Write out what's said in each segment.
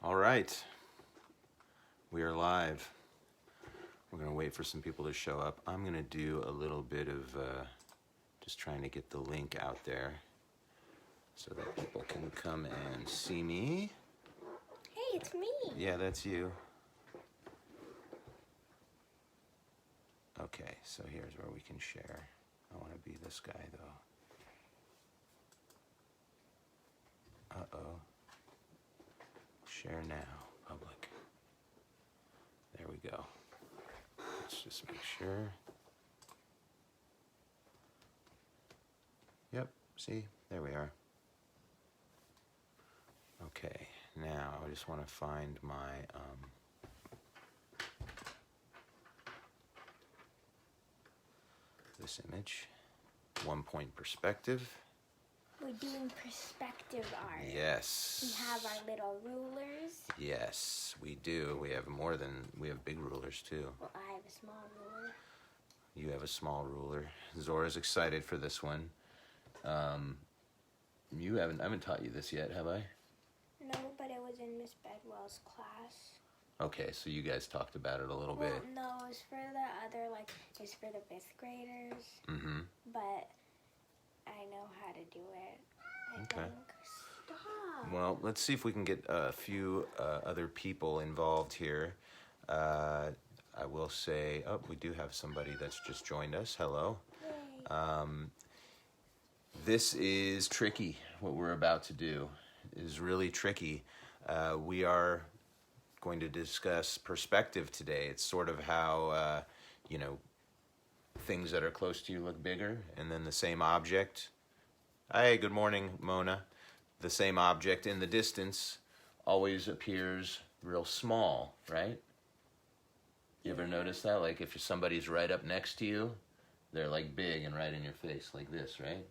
All right, we are live. We're gonna wait for some people to show up. I'm gonna do a little bit of just trying to get the link out there so that people can come and see me. Hey, it's me. Yeah, that's you. Okay, so here's where we can share. I want to be this guy though. Uh-oh. Share now, public. There we go. Let's just make sure. Yep, see, there we are. Okay, now I just want to find my this image. 1-point perspective. We're doing perspective art. Yes. We have our little rulers. Yes, we do. We have big rulers too. Well, I have a small ruler. You have a small ruler. Zora's excited for this one. I haven't taught you this yet, have I? No, but it was in Miss Bedwell's class. Okay, so you guys talked about it a little bit. No, it was for the other, it's for the 5th graders. Mm-hmm. But I know how to do it. I think. Stop. Well, let's see if we can get a few other people involved here. I will say, we do have somebody that's just joined us. Hello. This is tricky. What we're about to do is really tricky. We are going to discuss perspective today. It's sort of how, things that are close to you look bigger, and then the same object. Hey, good morning, Mona. The same object in the distance always appears real small, right? You ever notice that? Like if somebody's right up next to you, they're like big and right in your face like this, right?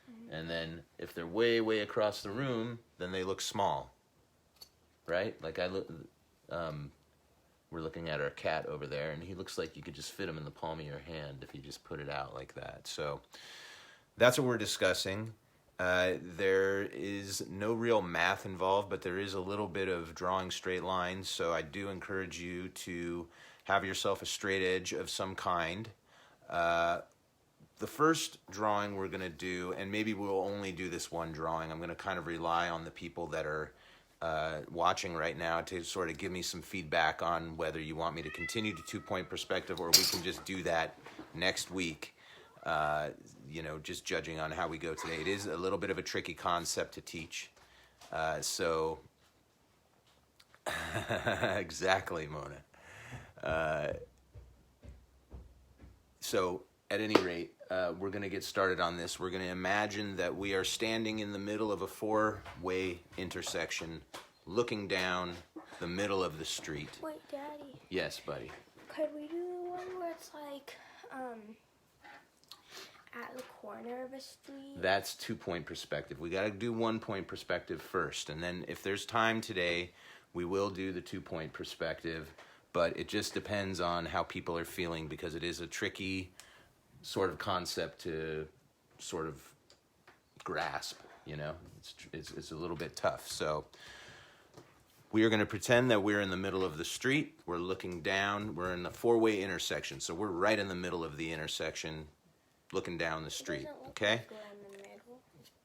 Mm-hmm. And then if they're way, way across the room, then they look small, right? Like we're looking at our cat over there, and he looks like you could just fit him in the palm of your hand if you just put it out like that. So that's what we're discussing. There is no real math involved, but there is a little bit of drawing straight lines. So I do encourage you to have yourself a straight edge of some kind. The first drawing we're going to do, and maybe we'll only do this one drawing. I'm going to kind of rely on the people that are watching right now to sort of give me some feedback on whether you want me to continue to 2-point perspective or we can just do that next week. Just judging on how we go today. It is a little bit of a tricky concept to teach. Exactly, Mona. So at any rate, we're going to get started on this. We're going to imagine that we are standing in the middle of a 4-way intersection, looking down the middle of the street. Wait, Daddy. Yes, buddy. Could we do the one where it's at the corner of a street? That's 2-point perspective. We got to do 1-point perspective first, and then if there's time today, we will do the 2-point perspective. But it just depends on how people are feeling because it is a tricky sort of concept to sort of grasp. It's a little bit tough. So we are going to pretend that we're in the middle of the street. We're looking down. We're in the 4-way intersection, so we're right in the middle of the intersection, looking down the street. Okay. Like we're in the middle.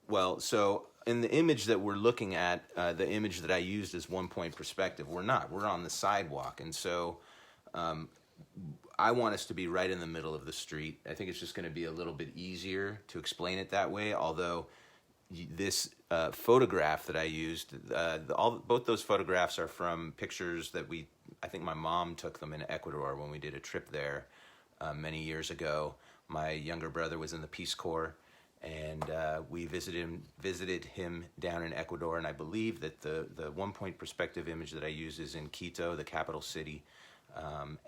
Well, so in the image that we're looking at, the image that I used as 1-point perspective, we're not. We're on the sidewalk, and so I want us to be right in the middle of the street. I think it's just going to be a little bit easier to explain it that way, although this photograph that I used, both those photographs are from pictures that I think my mom took them in Ecuador when we did a trip there many years ago. My younger brother was in the Peace Corps, and we visited him down in Ecuador, and I believe that the 1-point perspective image that I use is in Quito, the capital city,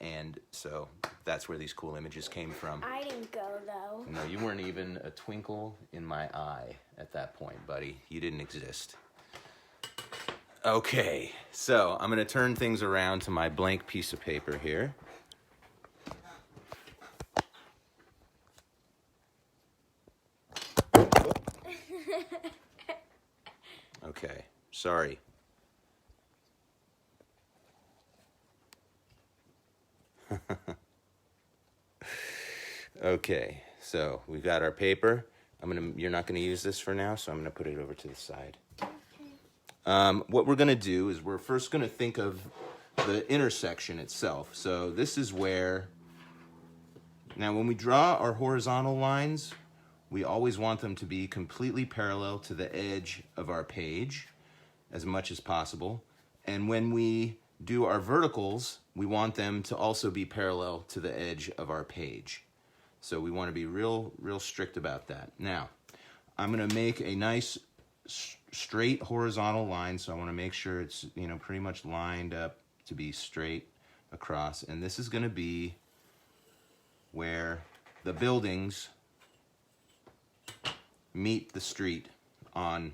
and so that's where these cool images came from. I didn't go, though. No, you weren't even a twinkle in my eye at that point, buddy. You didn't exist. Okay, so I'm going to turn things around to my blank piece of paper here. Okay, sorry. Okay, so we've got our paper. You're not gonna use this for now, so I'm gonna put it over to the side. What we're gonna do is we're first gonna think of the intersection itself. So this is where, now when we draw our horizontal lines, we always want them to be completely parallel to the edge of our page as much as possible. And when we do our verticals, we want them to also be parallel to the edge of our page. So we want to be real strict about that. Now, I'm going to make a nice straight horizontal line, so I want to make sure it's, you know, pretty much lined up to be straight across. And this is going to be where the buildings meet the street on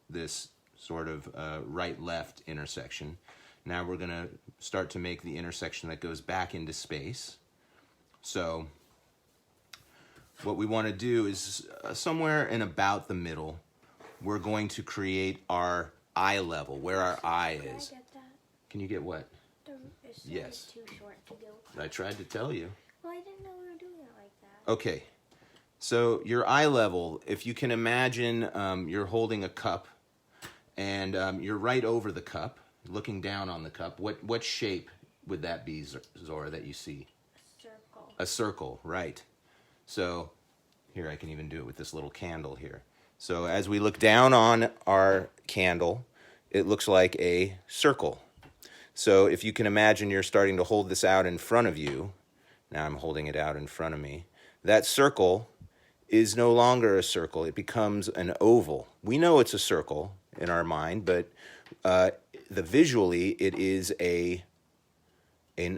this sort of right-left intersection. Now we're going to start to make the intersection that goes back into space. So what we want to do is somewhere in about the middle, we're going to create our eye level, where our eye is. Can I get that? Can you get what? It's Yes. too short to go. I tried to tell you. Well, I didn't know we were doing it like that. Okay. So your eye level, if you can imagine you're holding a cup and you're right over the cup, looking down on the cup, what shape would that be, Zora, that you see? A circle. A circle, right. So here, I can even do it with this little candle here. So as we look down on our candle, it looks like a circle. So if you can imagine you're starting to hold this out in front of you, now I'm holding it out in front of me, that circle is no longer a circle. It becomes an oval. We know it's a circle in our mind, but visually it is an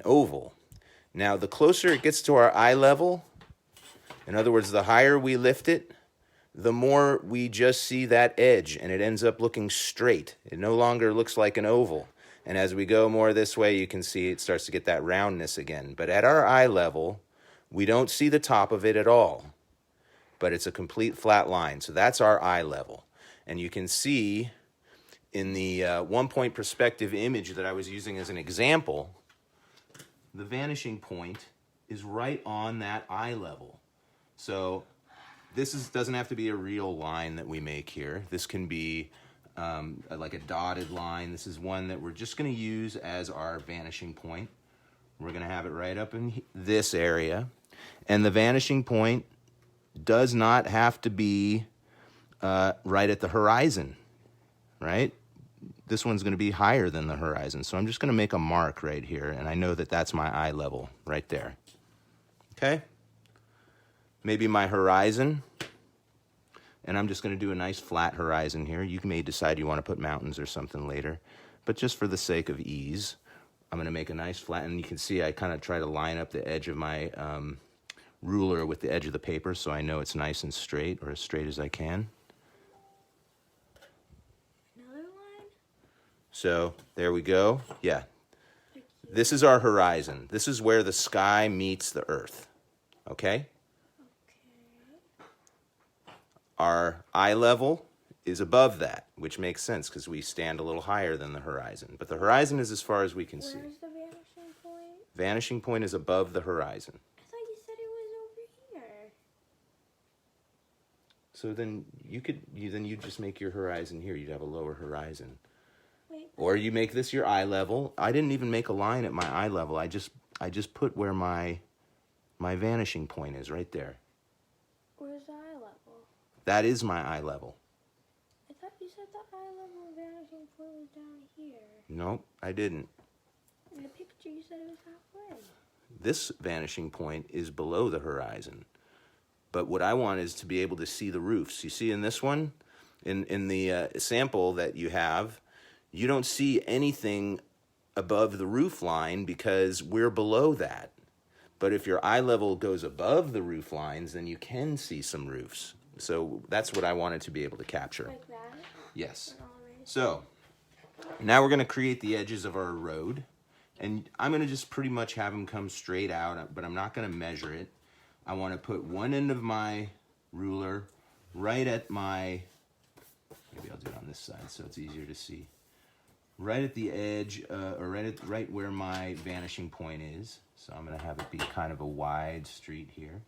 oval. Now, the closer it gets to our eye level, in other words, the higher we lift it, the more we just see that edge, and it ends up looking straight. It no longer looks like an oval. And as we go more this way, you can see it starts to get that roundness again. But at our eye level, we don't see the top of it at all, but it's a complete flat line. So that's our eye level. And you can see in the 1-point perspective image that I was using as an example, the vanishing point is right on that eye level. So this doesn't have to be a real line that we make here. This can be like a dotted line. This is one that we're just going to use as our vanishing point. We're going to have it right up in this area. And the vanishing point does not have to be right at the horizon, right? This one's going to be higher than the horizon. So I'm just going to make a mark right here, and I know that that's my eye level right there. Okay? Maybe my horizon, and I'm just going to do a nice flat horizon here. You may decide you want to put mountains or something later, but just for the sake of ease, I'm going to make a nice flat, and you can see I kind of try to line up the edge of my ruler with the edge of the paper so I know it's nice and straight, or as straight as I can. Another line? So there we go. Yeah. This is our horizon. This is where the sky meets the earth. Okay? Our eye level is above that, which makes sense because we stand a little higher than the horizon. But the horizon is as far as we can see. Where's the vanishing point? Vanishing point is above the horizon. I thought you said it was over here. So then you'd just make your horizon here. You'd have a lower horizon. Wait. Or you make this your eye level. I didn't even make a line at my eye level. I just put where my vanishing point is right there. Where's the eye level? That is my eye level. I thought you said the eye level vanishing point was down here. Nope, I didn't. In the picture you said it was halfway. This vanishing point is below the horizon. But what I want is to be able to see the roofs. You see in this one, in the sample that you have, you don't see anything above the roof line because we're below that. But if your eye level goes above the roof lines, then you can see some roofs. So that's what I wanted to be able to capture. Like that? Yes. All right. So now we're going to create the edges of our road. And I'm going to just pretty much have them come straight out, but I'm not going to measure it. I want to put one end of my ruler right at my, maybe I'll do it on this side so it's easier to see. right at the edge, or right where my vanishing point is. So I'm going to have it be kind of a wide street here.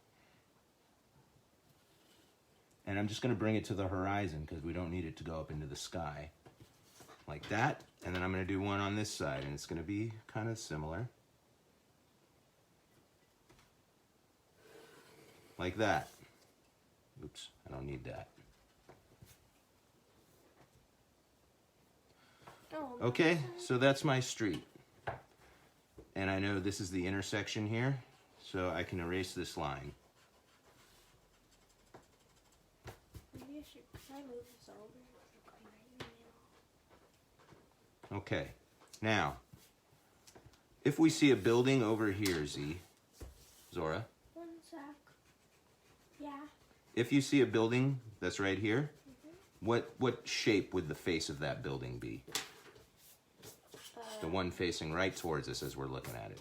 And I'm just going to bring it to the horizon because we don't need it to go up into the sky. Like that. And then I'm going to do one on this side, and it's going to be kind of similar. Like that. Oops, I don't need that. Okay, so that's my street. And I know this is the intersection here, so I can erase this line. Maybe I should move this over. Okay, now, if we see a building over here, Zora. One sec. Yeah. If you see a building that's right here, what shape would the face of that building be? The one facing right towards us as we're looking at it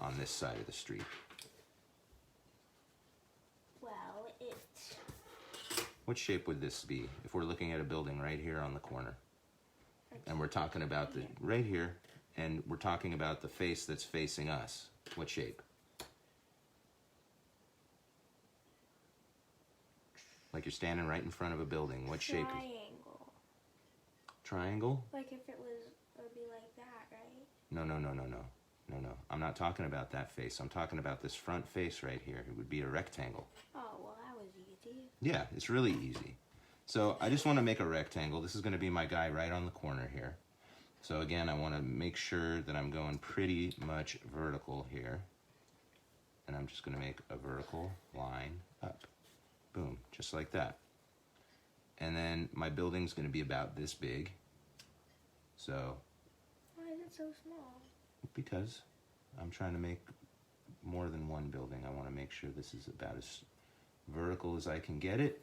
on this side of the street. Well, what shape would this be if we're looking at a building right here on the corner? And we're talking about the right here, and we're talking about the face that's facing us. What shape? Like you're standing right in front of a building. What shape? Triangle. Triangle? Like if it would be like that, right? No. I'm not talking about that face. I'm talking about this front face right here. It would be a rectangle. Oh, well, that was easy. Yeah, it's really easy. So I just want to make a rectangle. This is going to be my guy right on the corner here. So again, I want to make sure that I'm going pretty much vertical here. And I'm just going to make a vertical line up. Boom, just like that. And then my building's going to be about this big. So. Why is it so small? Because I'm trying to make more than one building. I want to make sure this is about as vertical as I can get it.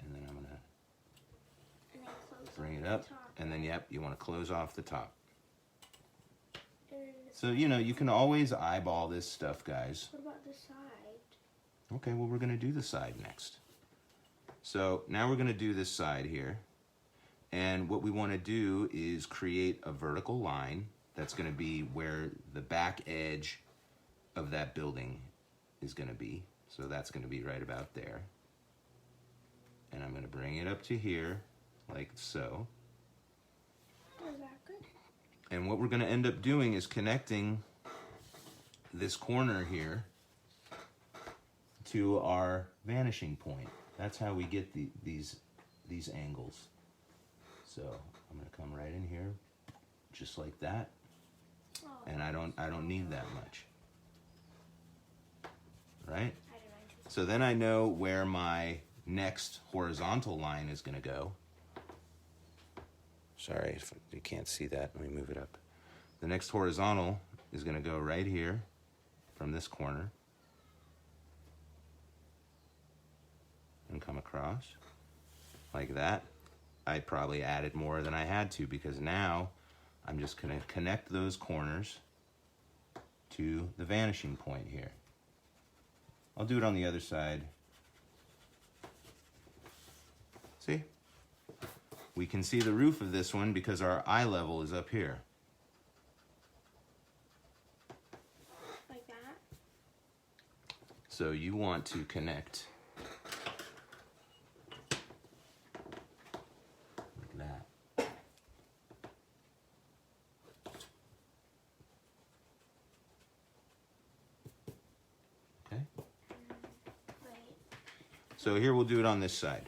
And then I'm going to bring it up. And then, yep, you want to close off the top. So, you know, you can always eyeball this stuff, guys. What about the side? Okay, well, we're going to do the side next. So now we're going to do this side here. And what we want to do is create a vertical line that's going to be where the back edge of that building is going to be. So that's going to be right about there. And I'm going to bring it up to here, like so. Is that good? And what we're going to end up doing is connecting this corner here to our vanishing point. That's how we get these angles. So I'm going to come right in here, just like that. Oh, And I don't need that much. Right? So then I know where my next horizontal line is going to go. Sorry if you can't see that. Let me move it up. The next horizontal is going to go right here from this corner and come across like that. I probably added more than I had to because now I'm just going to connect those corners to the vanishing point here. I'll do it on the other side. See? We can see the roof of this one because our eye level is up here. Like that? So you want to connect like that. Okay? Right. So here we'll do it on this side.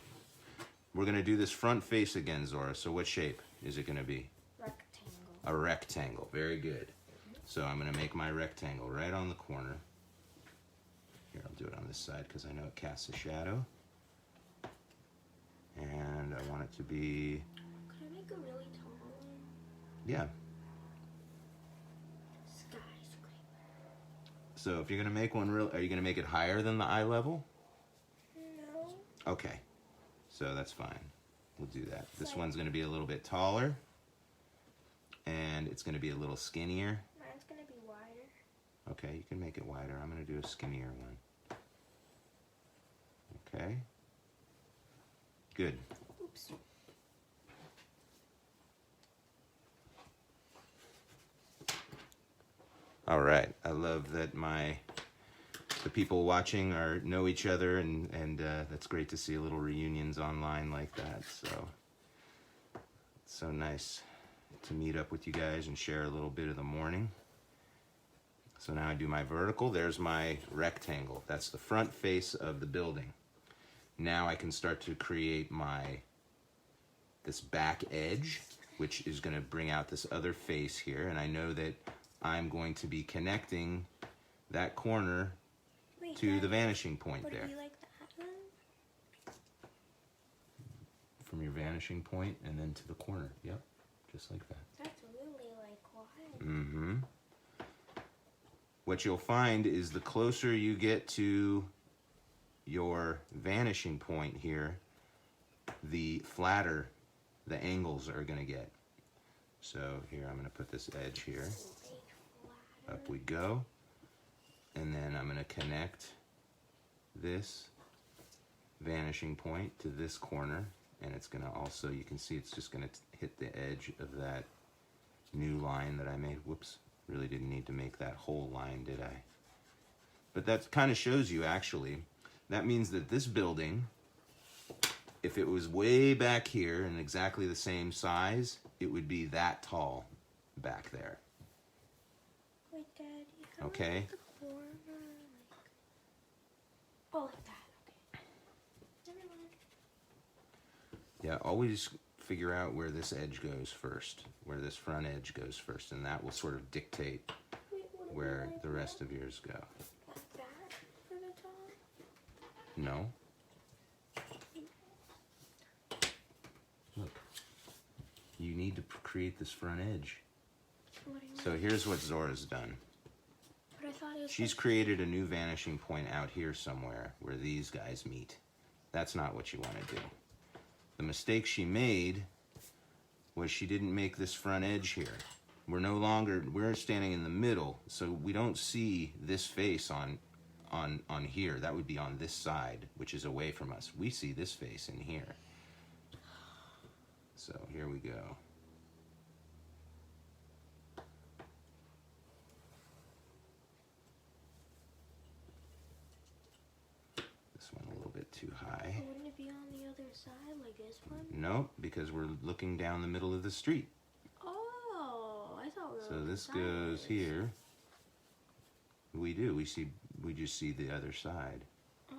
We're going to do this front face again, Zora. So what shape is it going to be? Rectangle. A rectangle. Very good. So I'm going to make my rectangle right on the corner. Here, I'll do it on this side because I know it casts a shadow. And I want it to be... Can I make a really tall one? Yeah. Skyscraper. So if you're going to make one real... Are you going to make it higher than the eye level? No. Okay. So that's fine. We'll do that. This one's going to be a little bit taller. And it's going to be a little skinnier. Mine's going to be wider. Okay, you can make it wider. I'm going to do a skinnier one. Okay. Good. Oops. All right. I love that the people watching know each other, and that's great to see little reunions online like that. So it's so nice to meet up with you guys and share a little bit of the morning. So now I do my vertical. There's my rectangle. That's the front face of the building. Now I can start to create this back edge, which is going to bring out this other face here. And I know that I'm going to be connecting that corner to the vanishing point there. Would you like that one? From your vanishing point and then to the corner. Yep, just like that. That's really wide. Mm-hmm. What you'll find is the closer you get to your vanishing point here, the flatter the angles are going to get. So here, I'm going to put this edge here. Up we go. And then I'm going to connect this vanishing point to this corner. And it's going to also, you can see it's just going to hit the edge of that new line that I made. Whoops, really didn't need to make that whole line, did I? But that kind of shows you, actually, that means that this building, if it was way back here and exactly the same size, it would be that tall back there. Wait, Daddy, how Okay. about the corner? Oh, like that. Okay. Never mind. Yeah, always figure out where this edge goes first, where this front edge goes first, and that will sort of dictate Wait, what where about the rest of yours go. like that for the top? No? Look, you need to create this front edge. What do you So mean? here's what Zora's done. But I thought it was She's created a new vanishing point out here somewhere where these guys meet. That's not what you want to do. The mistake she made was she didn't make this front edge here. We're standing in the middle, so we don't see this face on here. That would be on this side, which is away from us. We see this face in here. So here we go. This one a little bit too high. But wouldn't it be on the other side, like this one? Nope, because we're looking down the middle of the street. Oh, I thought we were. So this goes here. We do. We just see the other side. Oh.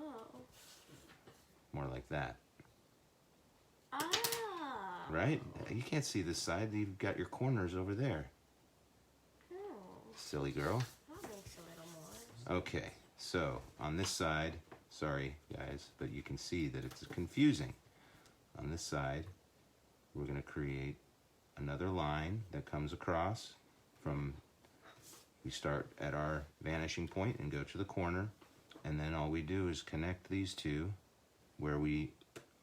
More like that. Ah. Right? You can't see this side. You've got your corners over there. Oh, Silly girl. that makes a little more. Okay, so on this side, sorry guys, but you can see that it's confusing. On this side, we're going to create another line that comes across from, we start at our vanishing point and go to the corner, and then all we do is connect these two where we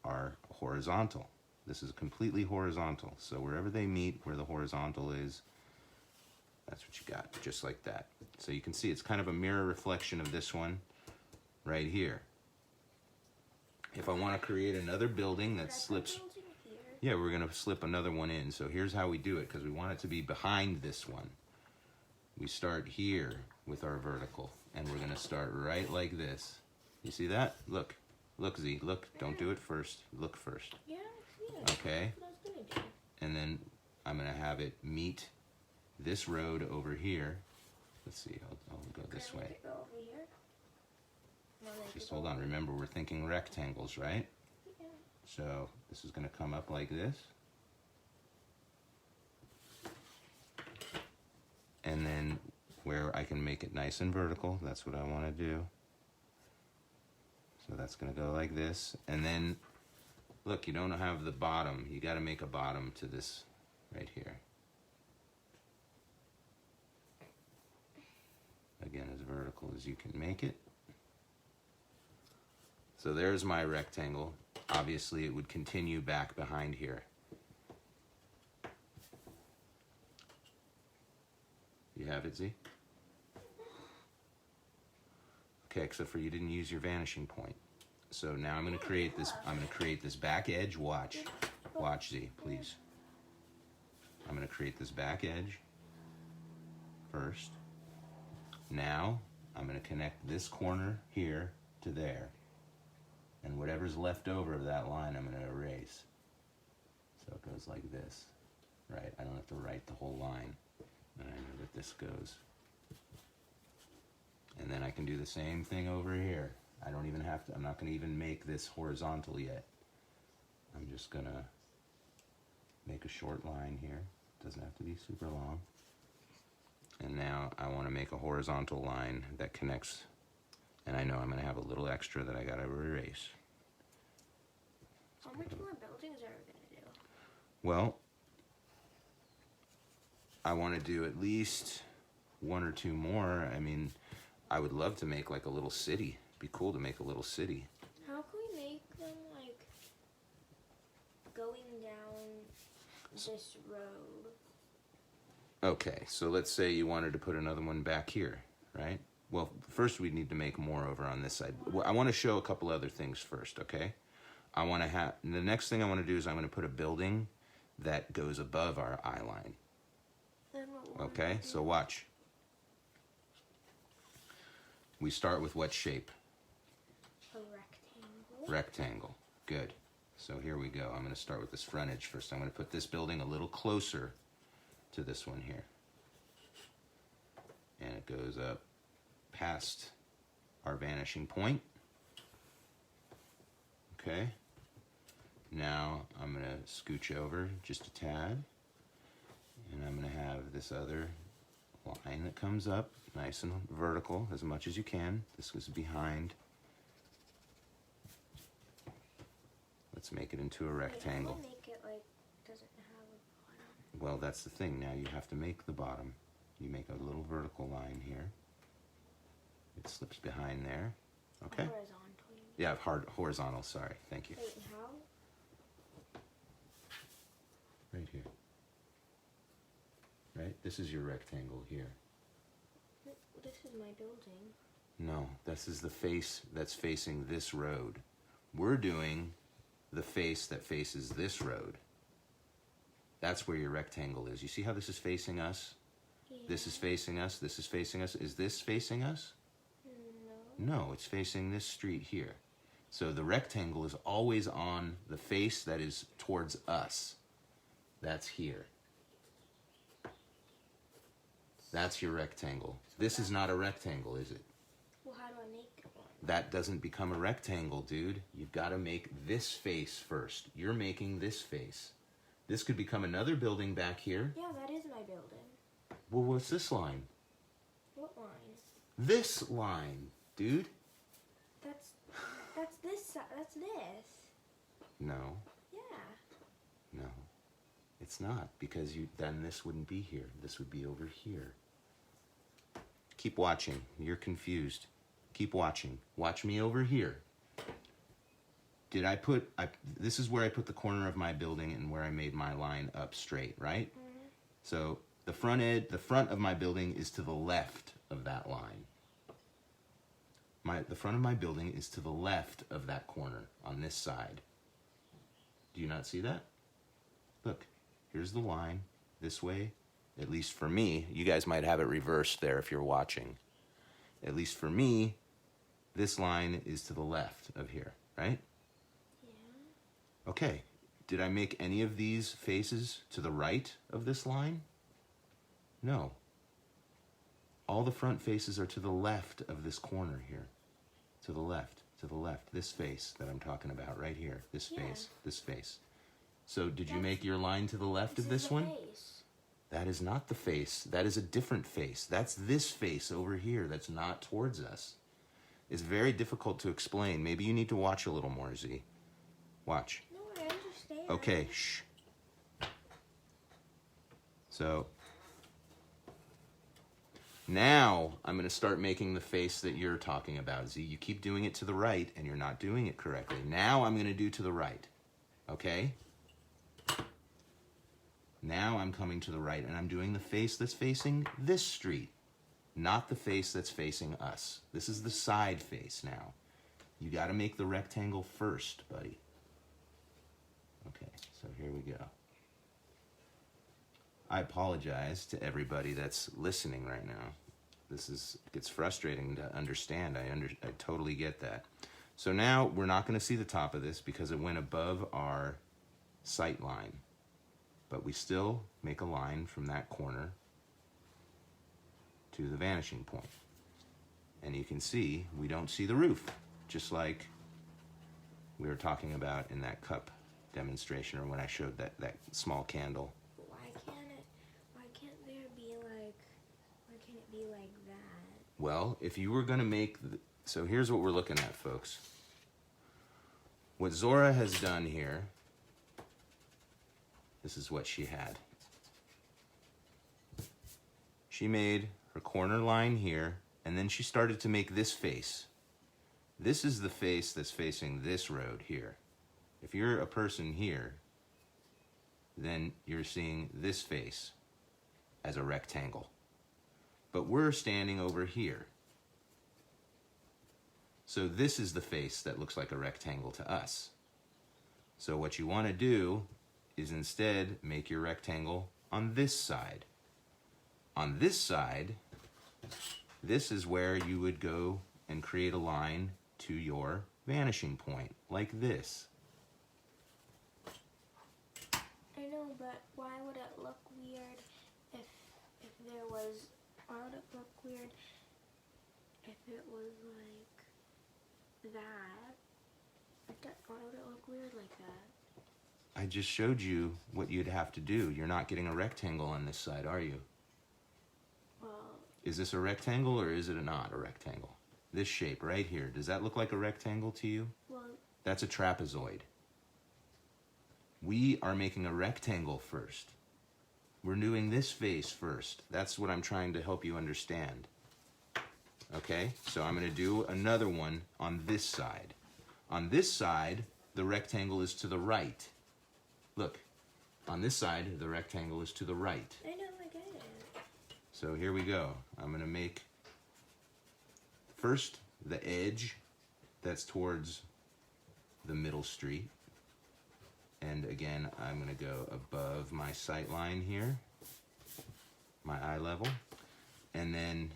are horizontal. This is completely horizontal, so wherever they meet, where the horizontal is, that's what you got, just like that. So you can see it's kind of a mirror reflection of this one right here. If I want to create another building that slips, yeah, we're going to slip another one in. So here's how we do it, because we want it to be behind this one. We start here with our vertical, and we're going to start right like this. You see that? Look. Look, Z. Look. Don't do it first. Look first. Yeah, I see it. Okay? That's what I was gonna do. And then I'm going to have it meet this road over here. Let's see. I'll go this Can I way. make it go over here? No, make Just it go hold on. over- Remember, we're thinking rectangles, right? Yeah. So this is going to come up like this. And then where I can make it nice and vertical, that's what I want to do. So that's going to go like this. And then, look, you don't have the bottom. You got to make a bottom to this right here. Again, as vertical as you can make it. So there's my rectangle. Obviously, it would continue back behind here. You have it, Z? Okay, except for you didn't use your vanishing point. So now I'm going to create this. I'm going to create this back edge. Watch, Z, please. I'm going to create this back edge first. Now, I'm going to connect this corner here to there. And whatever's left over of that line, I'm going to erase. So it goes like this, right? I don't have to write the whole line. And I know that this goes. And then I can do the same thing over here. I don't even have to, I'm not going to even make this horizontal yet. I'm just going to make a short line here. Doesn't have to be super long. And now I want to make a horizontal line that connects, and I know I'm going to have a little extra that I got to erase. How much more buildings are we going to do? Well, I want to do at least one or two more. I mean, I would love to make like a little city. It'd be cool to make a little city. How can we make them like going down this road? Okay, so let's say you wanted to put another one back here, right? Well, first we need to make more over on this side. Well, I want to show a couple other things first, okay? I want to have, the next thing I want to do is I'm going to put a building that goes above our eye line. Okay, so watch. We start with what shape? A rectangle. Rectangle, good. So here we go. I'm going to start with this frontage first. I'm going to put this building a little closer to this one here. And it goes up past our vanishing point. Okay. Now I'm going to scooch over just a tad. And I'm going to have this other line that comes up nice and vertical as much as you can. This is behind. Let's make it into a rectangle. Wait, make it like doesn't have a bottom. Well, that's the thing. Now you have to make the bottom. You make a little vertical line here. It slips behind there. Okay. Horizontal. Yeah, horizontal. Sorry. Thank you. Wait, how? Right here. Right? This is your rectangle here. This is my building. No, this is the face that's facing this road. We're doing the face that faces this road. That's where your rectangle is. You see how this is facing us? Yeah. This is facing us. This is facing us. Is this facing us? No. No, it's facing this street here. So the rectangle is always on the face that is towards us. That's here. That's your rectangle. This is not a rectangle, is it? Well, how do I make one? That doesn't become a rectangle, dude. You've got to make this face first. You're making this face. This could become another building back here. Yeah, that is my building. Well, what's this line? What line? This line, dude. That's this side. That's this. No, Yeah. no. It's not, because then this wouldn't be here. This would be over here. Keep watching. You're confused. Keep watching. Watch me over here. Did I put, this is where I put the corner of my building and where I made my line up straight, right? Mm-hmm. So the front of my building is to the left of that line. The front of my building is to the left of that corner on this side. Do you not see that? Look, here's the line this way. At least for me, you guys might have it reversed there if you're watching. At least for me, this line is to the left of here, right? Yeah. Okay, did I make any of these faces to the right of this line? No. All the front faces are to the left of this corner here. To the left, this face that I'm talking about right here. This face, this face. So did you make your line to the left of this one? Face. That is not the face. That is a different face. That's this face over here that's not towards us. It's very difficult to explain. Maybe you need to watch a little more, Z. Watch. No, I understand. Okay, shh. So, now I'm going to start making the face that you're talking about, Z. You keep doing it to the right, and you're not doing it correctly. Now I'm going to do to the right. Okay? Now I'm coming to the right, and I'm doing the face that's facing this street, not the face that's facing us. This is the side face now. You got to make the rectangle first, buddy. Okay, so here we go. I apologize to everybody that's listening right now. gets frustrating to understand. I totally get that. So now we're not going to see the top of this because it went above our sight line. But we still make a line from that corner to the vanishing point. And you can see we don't see the roof, just like we were talking about in that cup demonstration, or when I showed that small candle. Why can't it be like that? Well, if you were going to make, so here's what we're looking at, folks. What Zora has done here, this is what she had. She made her corner line here, and then she started to make this face. This is the face that's facing this road here. If you're a person here, then you're seeing this face as a rectangle. But we're standing over here. So this is the face that looks like a rectangle to us. So what you want to do is instead make your rectangle on this side. On this side, this is where you would go and create a line to your vanishing point, like this. I know, but why would it look weird if there was, why would it look weird if it was like that? Why would it look weird like that? I just showed you what you'd have to do. You're not getting a rectangle on this side, are you? Well, is this a rectangle or is it not a rectangle? This shape right here, does that look like a rectangle to you? well, That's a trapezoid. We are making a rectangle first. We're doing this face first. That's what I'm trying to help you understand. Okay, so I'm going to do another one on this side. On this side, the rectangle is to the right. Look, on this side, the rectangle is to the right. I know, I get it. So here we go. I'm going to make first the edge that's towards the middle street. And again, I'm going to go above my sight line here, my eye level. And then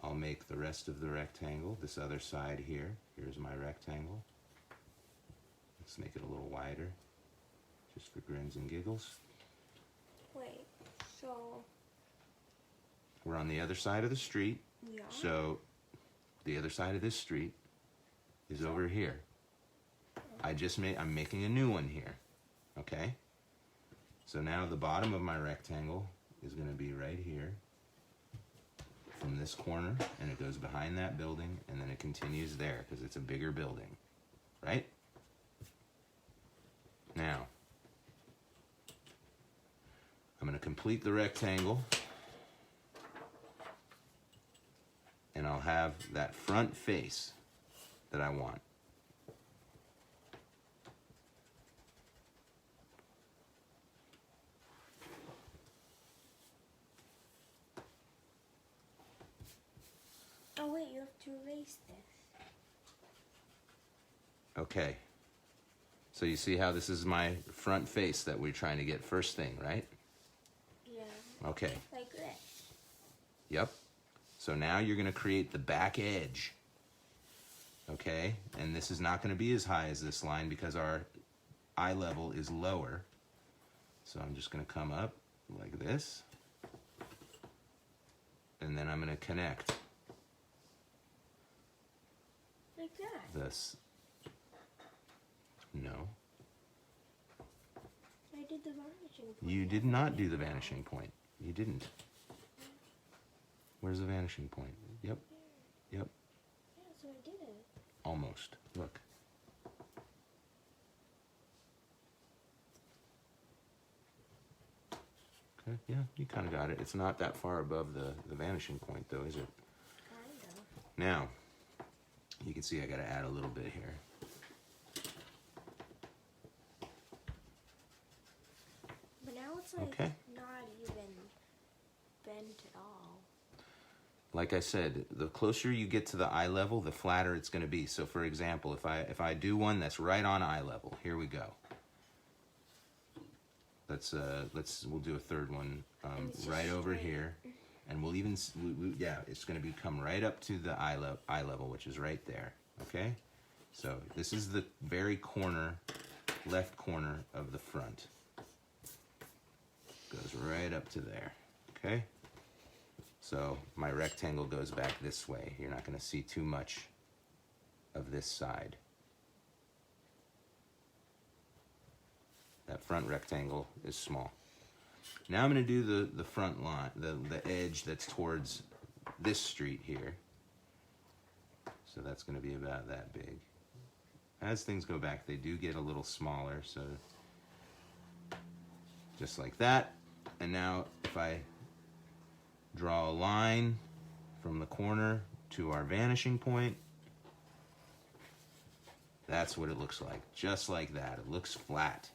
I'll make the rest of the rectangle, this other side here. Here's my rectangle. Let's make it a little wider, just for grins and giggles. Wait, so, We're on the other side of the street. yeah. So the other side of this street is over here. I'm making a new one here, okay? So now the bottom of my rectangle is going to be right here from this corner, and it goes behind that building, and then it continues there because it's a bigger building, right? Now, I'm going to complete the rectangle, and I'll have that front face that I want. Oh wait, you have to erase this. Okay. So you see how this is my front face that we're trying to get first thing, right? Yeah. Okay. Like this. Yep. So now you're going to create the back edge. Okay? And this is not going to be as high as this line because our eye level is lower. So I'm just going to come up like this. And then I'm going to connect Like that. this. No. I did the vanishing point. You did not do the vanishing point. You didn't. Where's the vanishing point? Yep. Yep. Yeah, so I did it. Almost. Look. Okay, yeah, you kind of got it. It's not that far above the vanishing point, though, is it? Kind of. Now, you can see I got to add a little bit here. But now it's like Okay. not even bent at all. Like I said, the closer you get to the eye level, the flatter it's going to be. So, for example, if I do one that's right on eye level, here we go. We'll do a third one And it's right just over straight. here. And we'll even, yeah, it's going to come right up to the eye level, which is right there, okay? So this is the very corner, left corner of the front. Goes right up to there, okay? So my rectangle goes back this way. You're not going to see too much of this side. That front rectangle is small. Now I'm going to do the front line, the edge that's towards this street here. So that's going to be about that big. As things go back, they do get a little smaller, so just like that. And now if I draw a line from the corner to our vanishing point, that's what it looks like, just like that. It looks flat.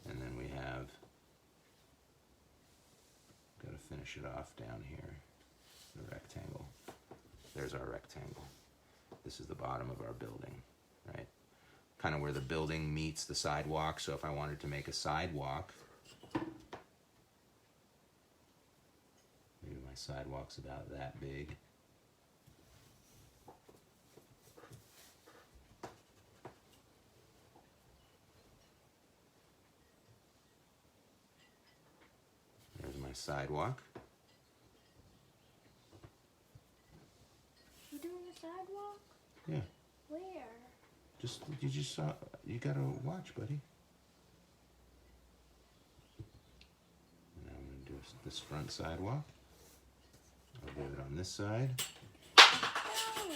And then we have, got to finish it off down here, the rectangle. There's our rectangle. This is the bottom of our building, right? Kind of where the building meets the sidewalk. So if I wanted to make a sidewalk, maybe my sidewalk's about that big. There's my sidewalk. You're doing a sidewalk? Yeah. Where? You just saw, you gotta watch, buddy. And now I'm gonna do this front sidewalk. I'll do it on this side. Oh.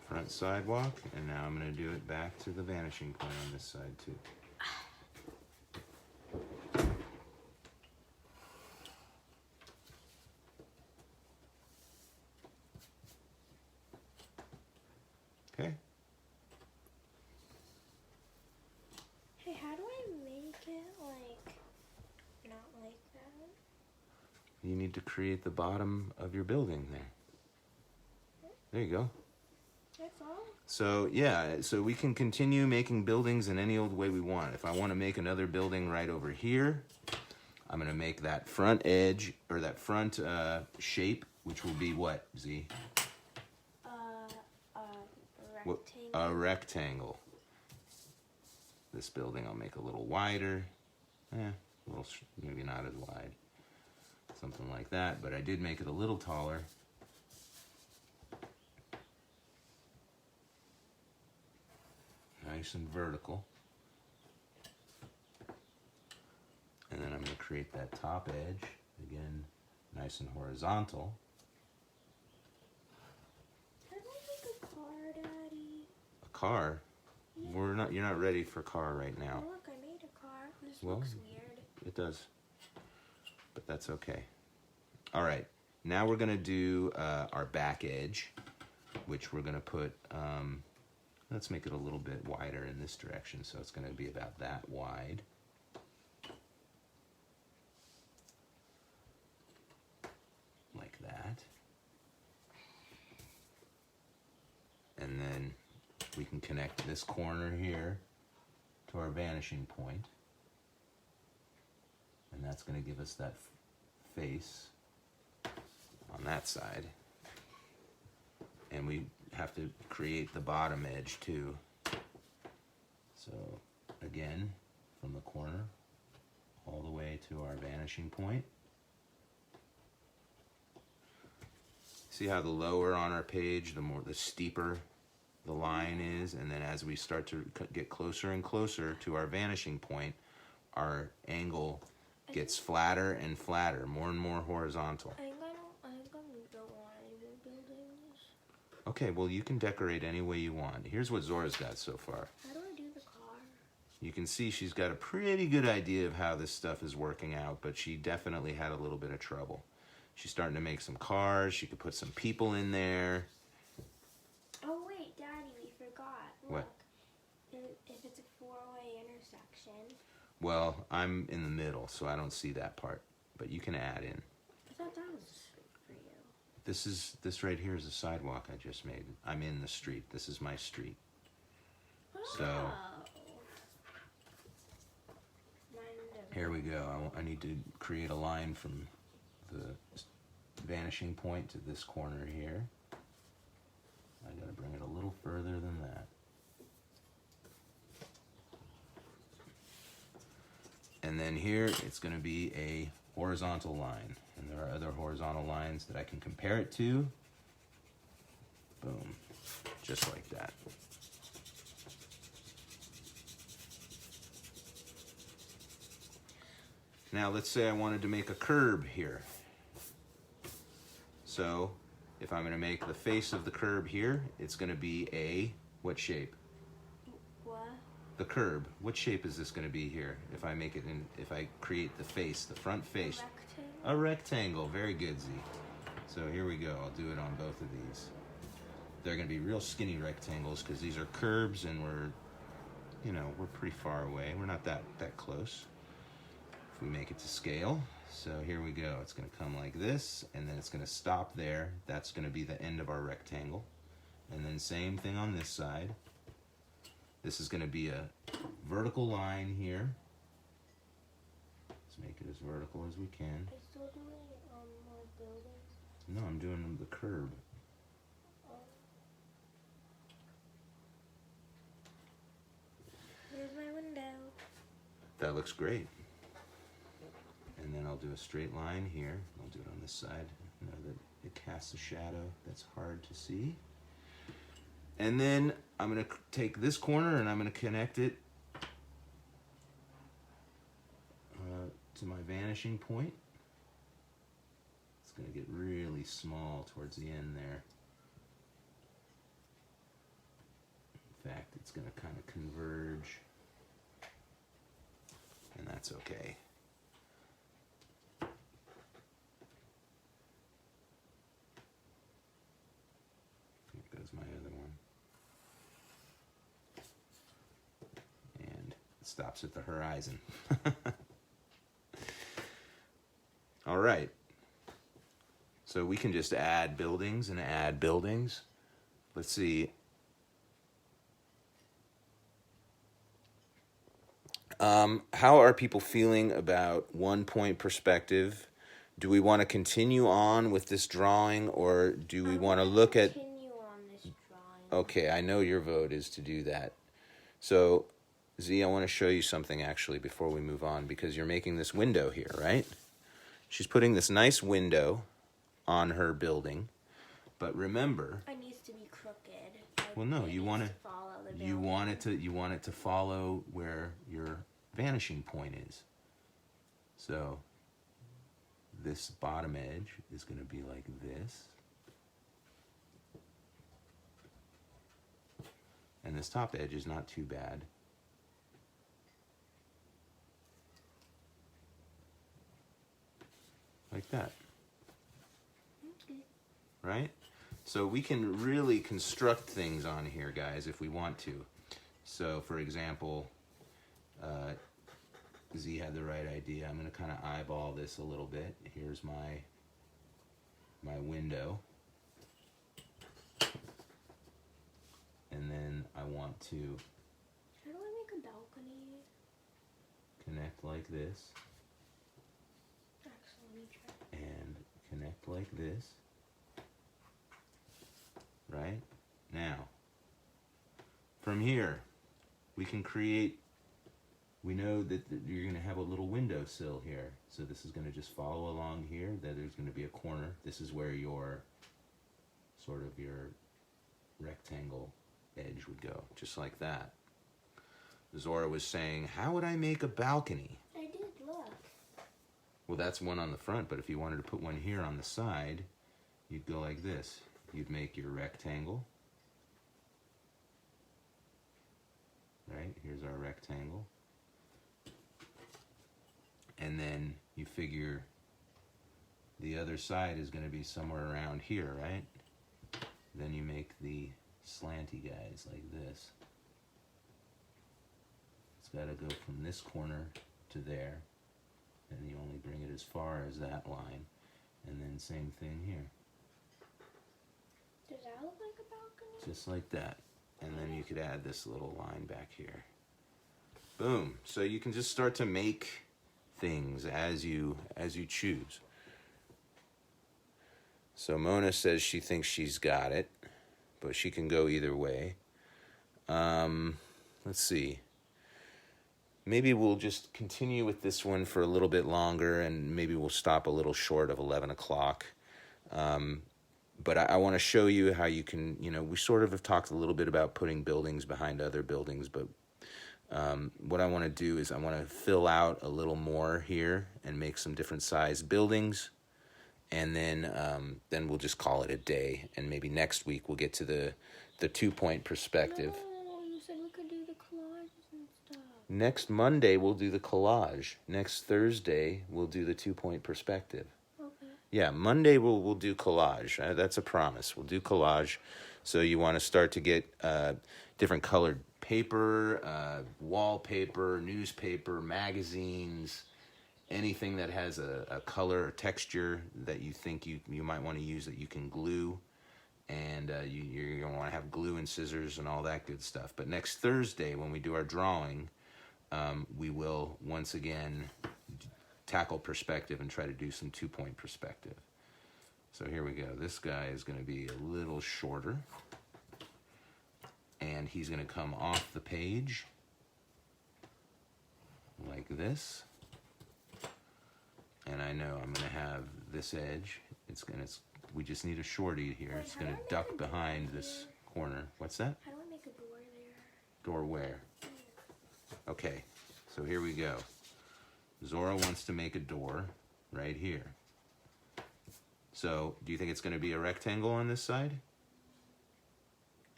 Front sidewalk, and now I'm gonna do it back to the vanishing point on this side too. Okay. Hey, how do I make it like not like that? You need to create the bottom of your building there. There you go. That's all? So yeah, so we can continue making buildings in any old way we want. If I want to make another building right over here, I'm going to make that front edge, or that front shape, which will be what, Z? Rectangle. A rectangle. This building I'll make a little wider. Maybe not as wide. Something like that, but I did make it a little taller. Nice and vertical. And then I'm going to create that top edge, again, nice and horizontal. How do I make a car, Daddy? A car? Yeah. You're not ready for car right now. Oh, look, I made a car. This Well, looks weird. It does. But that's okay. All right. Now we're going to do our back edge, which we're going to put, let's make it a little bit wider in this direction. So it's going to be about that wide. Like that. And then we can connect this corner here to our vanishing point. And that's going to give us that face on that side. And we have to create the bottom edge too. So again, from the corner all the way to our vanishing point. See how the lower on our page, the steeper the line is, and then as we start to get closer and closer to our vanishing point, our angle gets flatter and flatter, more and more horizontal. I think I don't want any more buildings. Okay, well, you can decorate any way you want. Here's what Zora's got so far. How do I do the car? You can see she's got a pretty good idea of how this stuff is working out, but she definitely had a little bit of trouble. She's starting to make some cars. She could put some people in there. Oh, wait, Daddy, we forgot. Look, What? If it's a four-way intersection. Well, I'm in the middle, so I don't see that part, but you can add in. I thought that was for you. This right here is a sidewalk I just made. I'm in the street. This is my street. So Mine Here we go. I need to create a line from the vanishing point to this corner here. I gotta bring it a little further than that. And then here it's gonna be a horizontal line. And there are other horizontal lines that I can compare it to. Boom, just like that. Now let's say I wanted to make a curb here. So if I'm going to make the face of the curb here, it's going to be a, what shape? What? The curb. What shape is this going to be here? If I make it in, if I create the face, the front face. A rectangle? A rectangle. Very good, Z. So here we go. I'll do it on both of these. They're going to be real skinny rectangles because these are curbs and we're pretty far away. We're not that close. If we make it to scale. So here we go. It's going to come like this, and then it's going to stop there. That's going to be the end of our rectangle. And then same thing on this side. This is going to be a vertical line here. Let's make it as vertical as we can. Are you still doing more buildings? No, I'm doing the curb. Here's my window. That looks great. And then I'll do a straight line here. I'll do it on this side. Know that it casts a shadow that's hard to see. And then I'm going to take this corner and I'm going to connect it to my vanishing point. It's going to get really small towards the end there. In fact, it's going to kind of converge. And that's okay. Here goes my other one. And it stops at the horizon. All right. So we can just add buildings and add buildings. Let's see. How are people feeling about 1 point perspective? Do we want to continue on with this drawing, or do we want to look at... Continue on this drawing. Okay, I know your vote is to do that. So, Z, I want to show you something actually before we move on, because you're making this window here, right? She's putting this nice window on her building, but remember... It needs to be crooked. Well, no, you want to it to follow where your vanishing point is. So this bottom edge is going to be like this, and this top edge is not too bad. Like that. Okay. Right? So we can really construct things on here, guys, if we want to. So, for example, Z had the right idea. I'm going to kind of eyeball this a little bit. Here's my window. And then I want to How do I make a balcony? connect like this Actually, let me try. and connect like this. Right? Now, from here, we can create, we know that you're going to have a little windowsill here. So this is going to just follow along here. That there's going to be a corner. This is where your, sort of your rectangle edge would go, just like that. Zora was saying, how would I make a balcony? I did, look. Well, that's one on the front, but if you wanted to put one here on the side, you'd go like this. You'd make your rectangle. Right, here's our rectangle. And then you figure the other side is going to be somewhere around here, right? Then you make the slanty guys like this. It's got to go from this corner to there. And you only bring it as far as that line. And then same thing here. Does that look like a balcony? Just like that. And then you could add this little line back here. Boom. So you can just start to make things as you choose. So Mona says she thinks she's got it, but she can go either way. Let's see. Maybe we'll just continue with this one for a little bit longer, and maybe we'll stop a little short of 11 o'clock. But I want to show you how you can, we sort of have talked a little bit about putting buildings behind other buildings, but what I want to do is I want to fill out a little more here and make some different size buildings, and then we'll just call it a day, and maybe next week we'll get to the 2-point perspective. No, you said we could do the collages and stuff. Next Monday we'll do the collage. Next Thursday we'll do the 2-point perspective. Okay. Yeah, Monday we'll do collage. That's a promise. We'll do collage. So you want to start to get different colored paper, wallpaper, newspaper, magazines, anything that has a color or texture that you think you might want to use that you can glue. And you're going to want to have glue and scissors and all that good stuff. But next Thursday when we do our drawing, we will once again tackle perspective and try to do some 2-point perspective. So here we go. This guy is going to be a little shorter, and he's going to come off the page like this. And I know I'm going to have this edge. We just need a shorty here. Wait, it's going to duck behind this corner. What's that? How do I make a door there? Door where? Okay, so here we go. Zora wants to make a door right here. So, do you think it's going to be a rectangle on this side?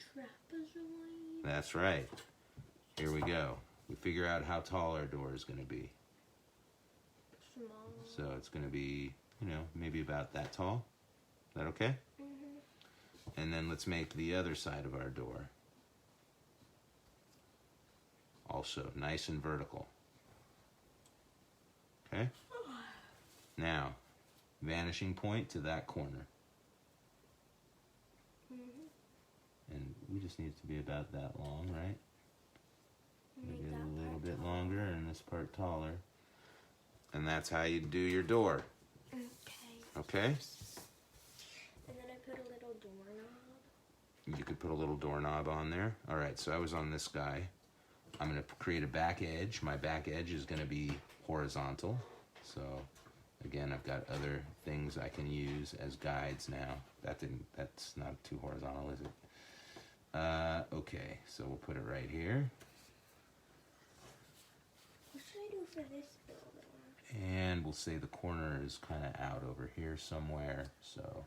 Trapezoid. That's right. Here we go. We figure out how tall our door is going to be. Small. So it's going to be, maybe about that tall. Is that okay? Mm-hmm. And then let's make the other side of our door also nice and vertical. Okay? Now, vanishing point to that corner. Mm-hmm. And we just need it to be about that long, right? Maybe Make that a little part bit taller. longer and this part taller. And that's how you do your door. Okay. Okay? And then I put a little doorknob. You could put a little doorknob on there. All right, so I was on this guy. I'm going to create a back edge. My back edge is going to be horizontal. So, again, I've got other things I can use as guides now. That's not too horizontal, is it? Okay, so we'll put it right here. What should I do for this building? And we'll say the corner is kind of out over here somewhere. So,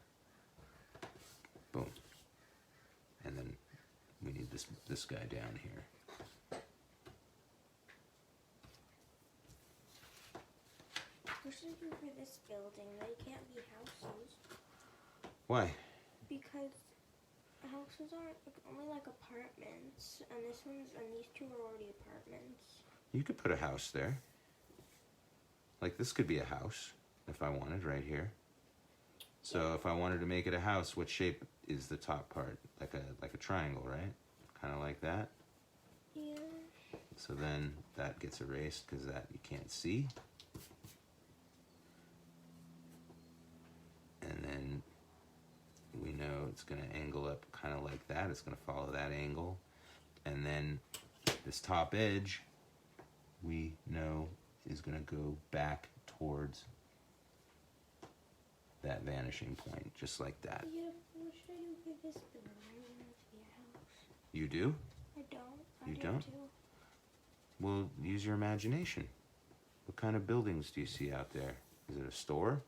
boom. And then we need this guy down here. What should I do for this building? They can't be houses. Why? Because houses aren't only like apartments, and these two are already apartments. You could put a house there. Like this could be a house if I wanted right here. So if I wanted to make it a house, what shape is the top part? Like a triangle, right? Kind of like that. Yeah. So then that gets erased because that you can't see. And then we know it's going to angle up kind of like that. It's going to follow that angle. And then this top edge, we know is going to go back towards that vanishing point, just like that. Yeah, what should I do for this building? I want it to be a house. You do? I don't. You do don't? too. Well, use your imagination. What kind of buildings do you see out there? Is it a store?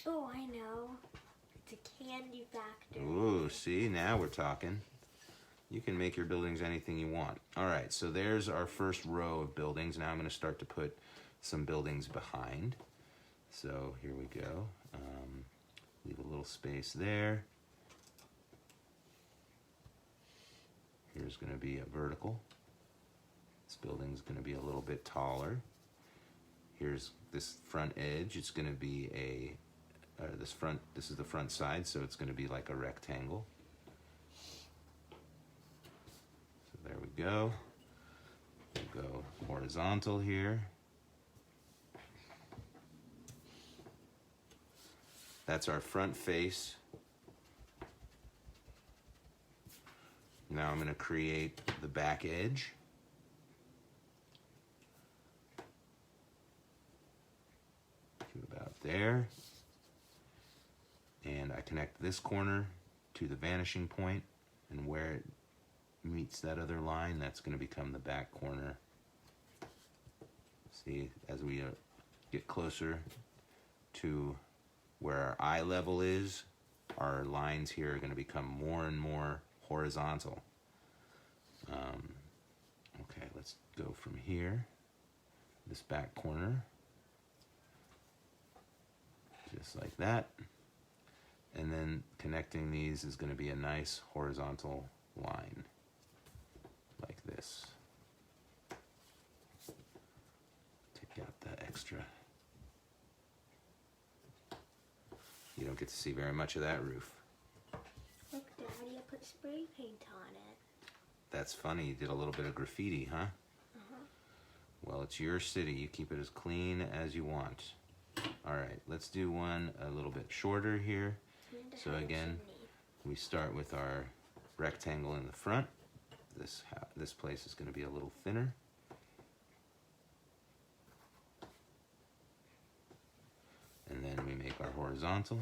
Oh, I know. It's a candy factory. Ooh, see, now we're talking. You can make your buildings anything you want. All right, so there's our first row of buildings. Now I'm going to start to put some buildings behind. So here we go. Leave a little space there. Here's going to be a vertical. This building's going to be a little bit taller. Here's this front edge. It's going to be this is the front side, so it's going to be like a rectangle. So there we go. horizontal here. That's our front face. Now I'm going to create the back edge. To about there. And I connect this corner to the vanishing point, and where it meets that other line, that's going to become the back corner. See, as we get closer to where our eye level is, our lines here are going to become more and more horizontal. Okay, let's go from here, this back corner, just like that. And then connecting these is going to be a nice horizontal line, like this. Take out the extra. You don't get to see very much of that roof. Look, Daddy, I put spray paint on it. That's funny. You did a little bit of graffiti, huh? Uh-huh. Well, it's your city. You keep it as clean as you want. All right, let's do one a little bit shorter here. So again, we start with our rectangle in the front. This place is going to be a little thinner. And then we make our horizontal.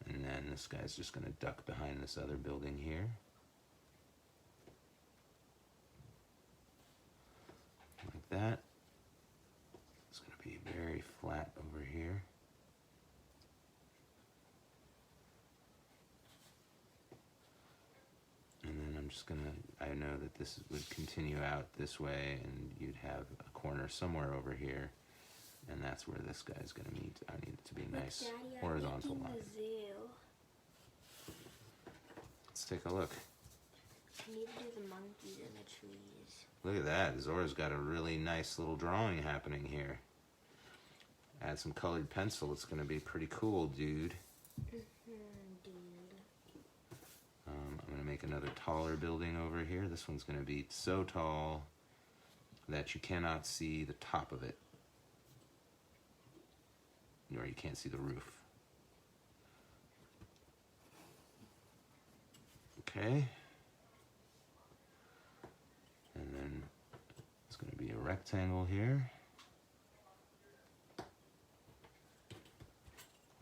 And then this guy's just going to duck behind this other building here. Like that. It's going to be very flat over here. And then I'm just going to, I know that this would continue out this way, and you'd have a corner somewhere over here. And that's where this guy's going to meet. I need it to be a nice Daddy, horizontal I'm line. making the zoo. Let's take a look. I need to do the monkeys and the trees. Look at that. Zora's got a really nice little drawing happening here. Add some colored pencil. It's going to be pretty cool, dude. Dude. I'm going to make another taller building over here. This one's going to be so tall that you cannot see the top of it. Or you can't see the roof. Okay. And then it's going to be a rectangle here.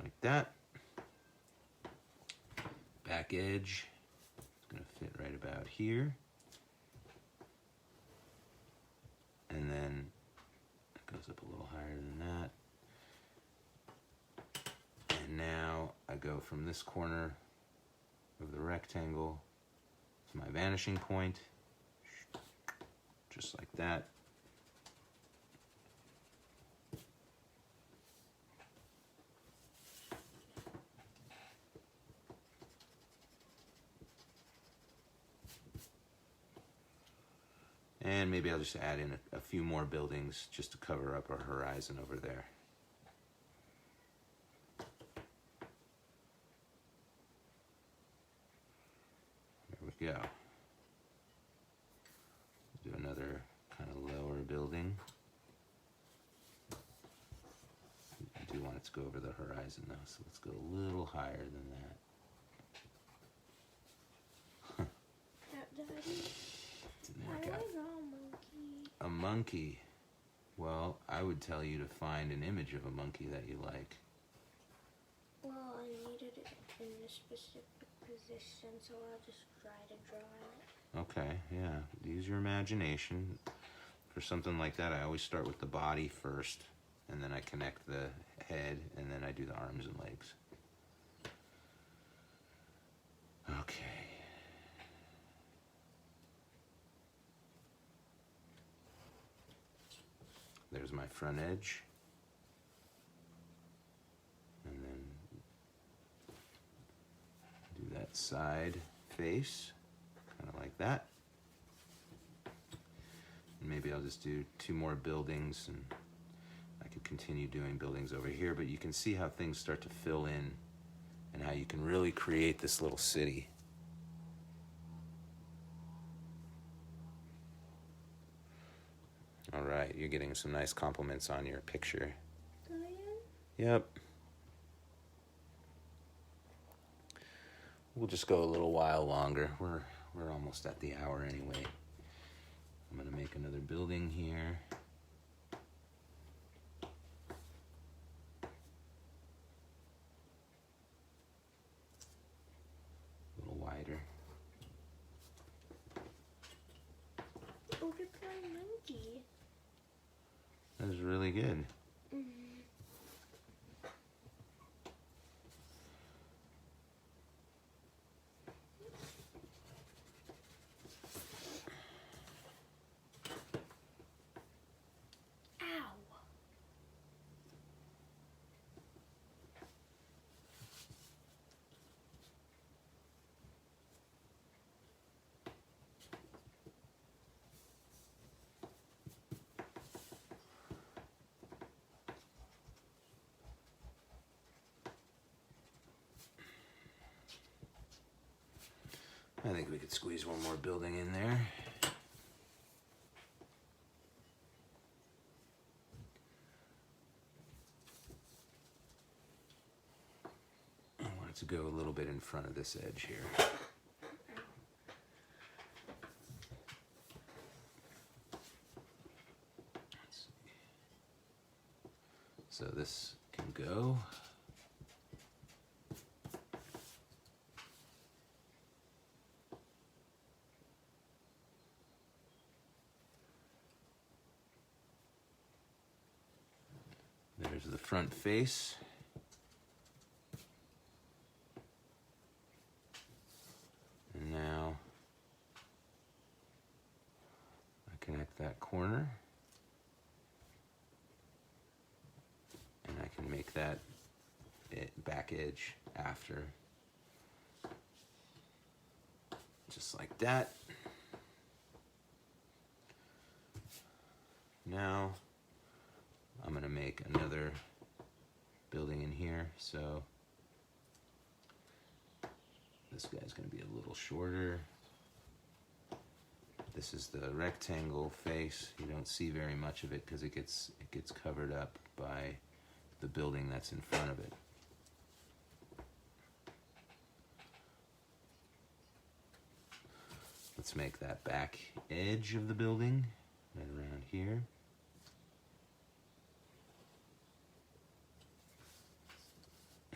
Like that. Back edge. It's going to fit right about here. And then it goes up a little higher than that. And now I go from this corner of the rectangle to my vanishing point, just like that. And maybe I'll just add in a few more buildings just to cover up our horizon over there. There we go. Do another kind of lower building. I do want it to go over the horizon though, so let's go a little higher than that. Daddy, Didn't why work do out. I draw a monkey? A monkey. Well, I would tell you to find an image of a monkey that you like. Well, I needed it in a specific position, so I'll just try to draw it. Okay, yeah. Use your imagination. For something like that, I always start with the body first, and then I connect the head, and then I do the arms and legs. Okay. There's my front edge. And then do that side face, kind of like that. And maybe I'll just do two more buildings and continue doing buildings over here, but you can see how things start to fill in and how you can really create this little city. All right, you're getting some nice compliments on your picture. Yep. We'll just go a little while longer. We're almost at the hour anyway. I'm gonna make another building here. A little wider. Oh, good flying monkey. That was really good. I think we could squeeze one more building in there. I want it to go a little bit in front of this edge here. Let's see. So this can go. There's the front face. And now I connect that corner. And I can make that back edge after. Just like that. Now I'm going to make another building in here, so this guy's going to be a little shorter. This is the rectangle face. You don't see very much of it because it gets covered up by the building that's in front of it. Let's make that back edge of the building right around here.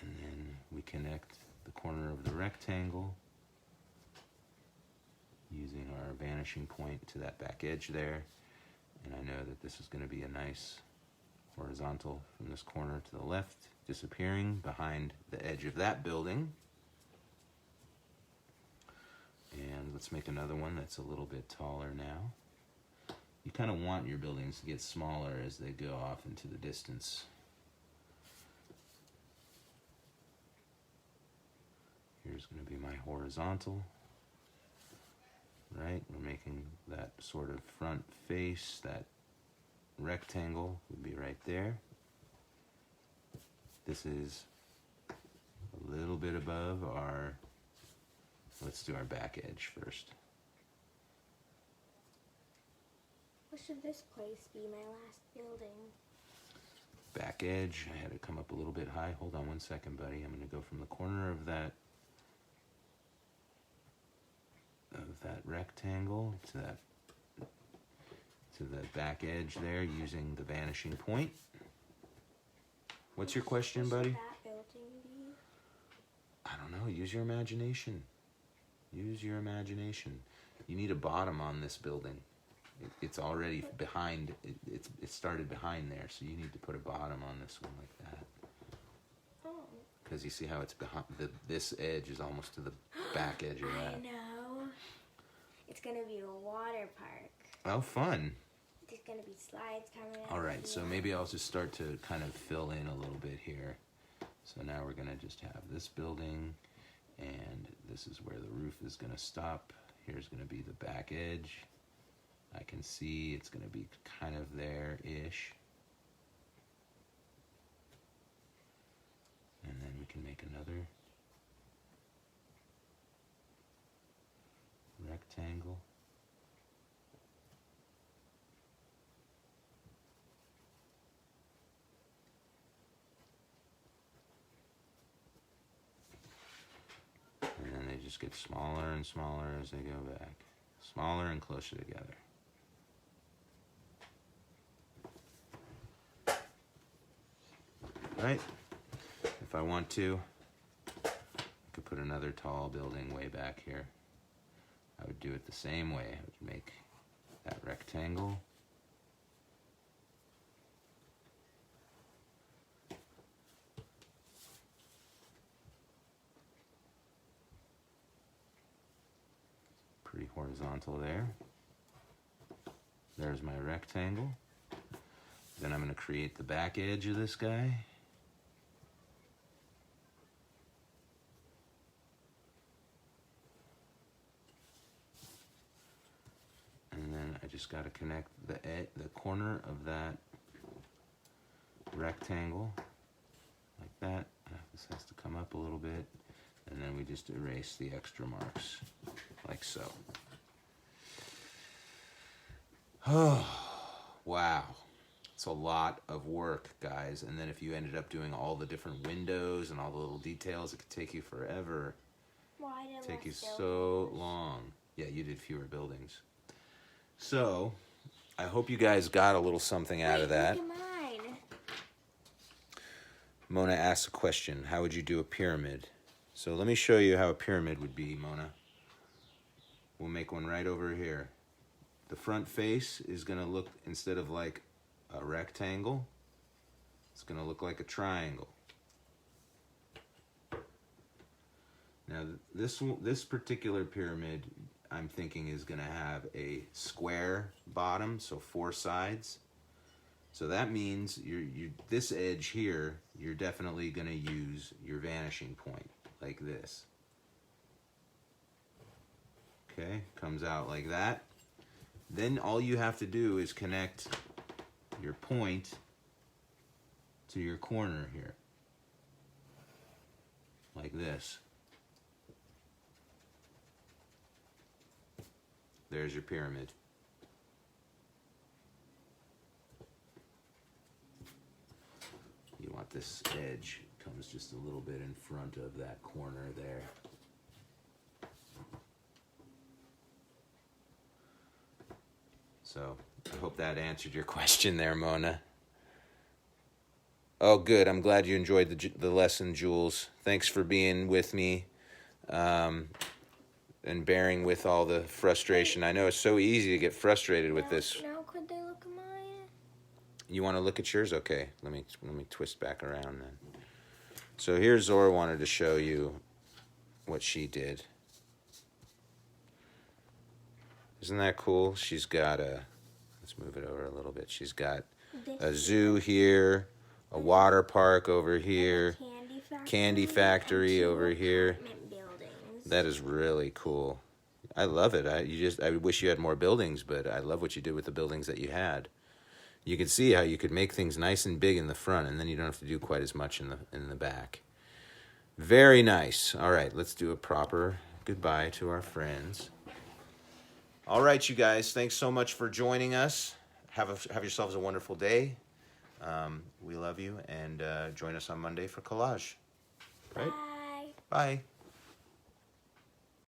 And then we connect the corner of the rectangle using our vanishing point to that back edge there. And I know that this is going to be a nice horizontal from this corner to the left, disappearing behind the edge of that building. And let's make another one that's a little bit taller now. You kind of want your buildings to get smaller as they go off into the distance. Here's going to be my horizontal, right? We're making that sort of front face, that rectangle would be right there. This is a little bit above our, let's do our back edge first. What should this place be, my last building? Back edge, I had it come up a little bit high. Hold on one second, buddy. I'm going to go from the corner of that rectangle to that back edge there using the vanishing point. What's your question, buddy? What should that building be? I don't know. Use your imagination. Use your imagination. You need a bottom on this building. It's already behind. It started behind there, so you need to put a bottom on this one like that. Oh. Because you see how it's behind. This edge is almost to the back edge of that. I know. It's gonna be a water park. Oh, fun. There's gonna be slides coming out. All right, so maybe I'll just start to kind of fill in a little bit here. So now we're gonna just have this building, and this is where the roof is gonna stop. Here's gonna be the back edge. I can see it's gonna be kind of there-ish. can make another rectangle. And then they just get smaller and smaller as they go back. Smaller and closer together. Right? If I want to, I could put another tall building way back here. I would do it the same way. I would make that rectangle. Pretty horizontal there. There's my rectangle. Then I'm going to create the back edge of this guy. And then I just got to connect the corner of that rectangle like that. This has to come up a little bit. And then we just erase the extra marks like so. Oh, wow. It's a lot of work, guys. And then if you ended up doing all the different windows and all the little details, it could take you forever. Why did Take you so long. Yeah, you did fewer buildings. So, I hope you guys got a little something out of that. Look at mine. Mona asked a question. How would you do a pyramid? So let me show you how a pyramid would be, Mona. We'll make one right over here. The front face is going to look, instead of like a rectangle, it's going to look like a triangle. Now this particular pyramid, I'm thinking, is going to have a square bottom, so 4 sides. So that means this edge here, you're definitely going to use your vanishing point like this. Okay, comes out like that. Then all you have to do is connect your point to your corner here, like this. There's your pyramid. You want this edge, comes just a little bit in front of that corner there. So, I hope that answered your question there, Mona. Oh, good. I'm glad you enjoyed the lesson, Jules. Thanks for being with me and bearing with all the frustration. I know it's so easy to get frustrated with this. Now could they look at mine? You want to look at yours? Okay, let me twist back around then. So here's Zora wanted to show you what she did. Isn't that cool? She's got let's move it over a little bit. She's got a zoo here, a water park over here, candy factory over here. That is really cool. I love it. I wish you had more buildings, but I love what you did with the buildings that you had. You could see how you could make things nice and big in the front, and then you don't have to do quite as much in the back. Very nice. All right, let's do a proper goodbye to our friends. All right, you guys, thanks so much for joining us. Have yourselves a wonderful day. We love you, and join us on Monday for collage. Right? Bye. Bye.